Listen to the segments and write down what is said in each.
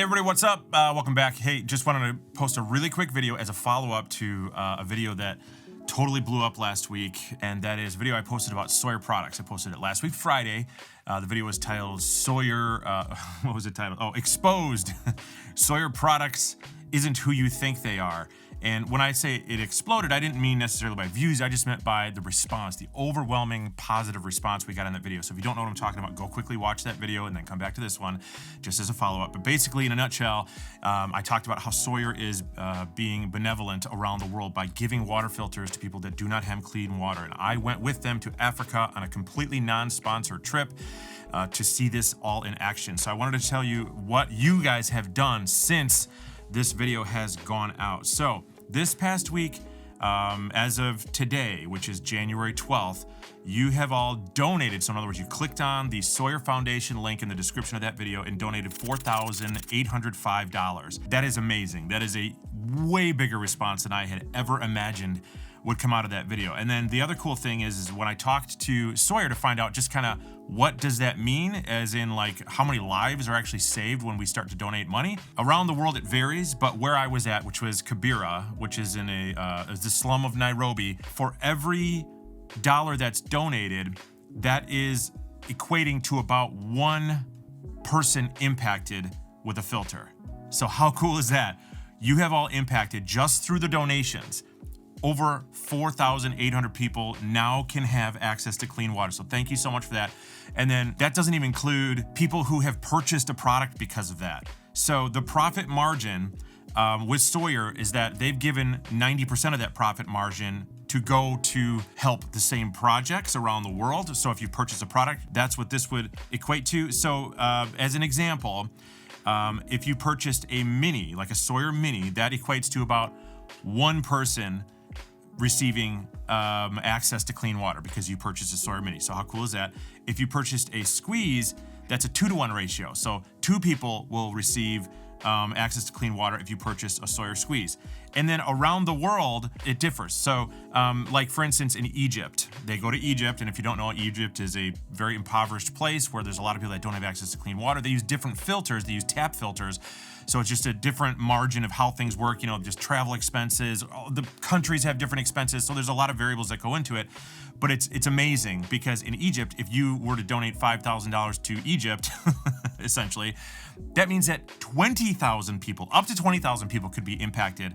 Hey everybody, what's up? Welcome back. Hey, just wanted to post a really quick video as a follow-up to a video that totally blew up last week, and that is a video I posted about Sawyer Products. I posted it last week, Friday. The video was titled Sawyer, what was it titled? Oh, Exposed. Sawyer Products isn't who you think they are. And when I say it exploded, I didn't mean necessarily by views, I just meant by the response, the overwhelming positive response we got in that video. So if you don't know what I'm talking about, go quickly watch that video and then come back to this one just as a follow-up. But basically, in a nutshell, I talked about how Sawyer is being benevolent around the world by giving water filters to people that do not have clean water. And I went with them to Africa on a completely non-sponsored trip to see this all in action. So I wanted to tell you what you guys have done since this video has gone out. So this past week, as of today, which is January 12th, you have all donated. So in other words, you clicked on the Sawyer Foundation link in the description of that video and donated $4,805. That is amazing. That is a way bigger response than I had ever imagined would come out of that video. And then the other cool thing is when I talked to Sawyer to find out just kind of what does that mean, as in like how many lives are actually saved when we start to donate money. Around the world it varies, but where I was at, which was Kibera, which is in the slum of Nairobi, for every dollar that's donated, that is equating to about one person impacted with a filter. So how cool is that? You have all impacted just through the donations. Over 4,800 people now can have access to clean water. So thank you so much for that. And then that doesn't even include people who have purchased a product because of that. So the profit margin with Sawyer is that they've given 90% of that profit margin to go to help the same projects around the world. So if you purchase a product, that's what this would equate to. So as an example, if you purchased a mini, like a Sawyer mini, that equates to about one person receiving access to clean water because you purchased a Sawyer mini. So how cool is that? If you purchased a squeeze, that's a 2-to-1 ratio. So 2 people will receive access to clean water if you purchase a Sawyer squeeze. And then around the world, it differs. So like for instance, in Egypt, they go to Egypt, and if you don't know, Egypt is a very impoverished place where there's a lot of people that don't have access to clean water. They use different filters, they use tap filters. So it's just a different margin of how things work, you know, just travel expenses. The countries have different expenses, so there's a lot of variables that go into it. But it's amazing because in Egypt, if you were to donate $5,000 to Egypt, essentially, that means that 20,000 people, up to 20,000 people could be impacted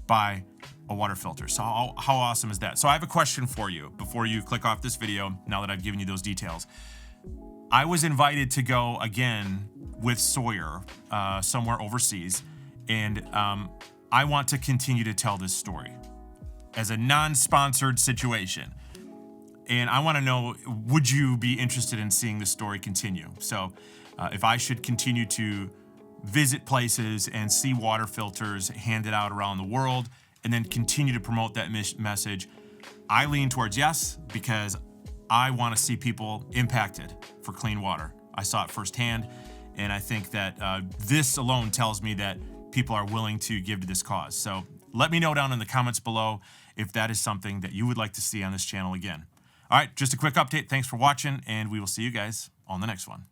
by a water filter. So how awesome is that? So I have a question for you before you click off this video, now that I've given you those details. I was invited to go again with Sawyer somewhere overseas, and I want to continue to tell this story as a non-sponsored situation. And I want to know, would you be interested in seeing the story continue? So if I should continue to visit places and see water filters handed out around the world and then continue to promote that message, I lean towards yes, because I want to see people impacted for clean water. I saw it firsthand, and I think that this alone tells me that people are willing to give to this cause. So let me know down in the comments below if that is something that you would like to see on this channel again. All right, just a quick update. Thanks for watching, and we will see you guys on the next one.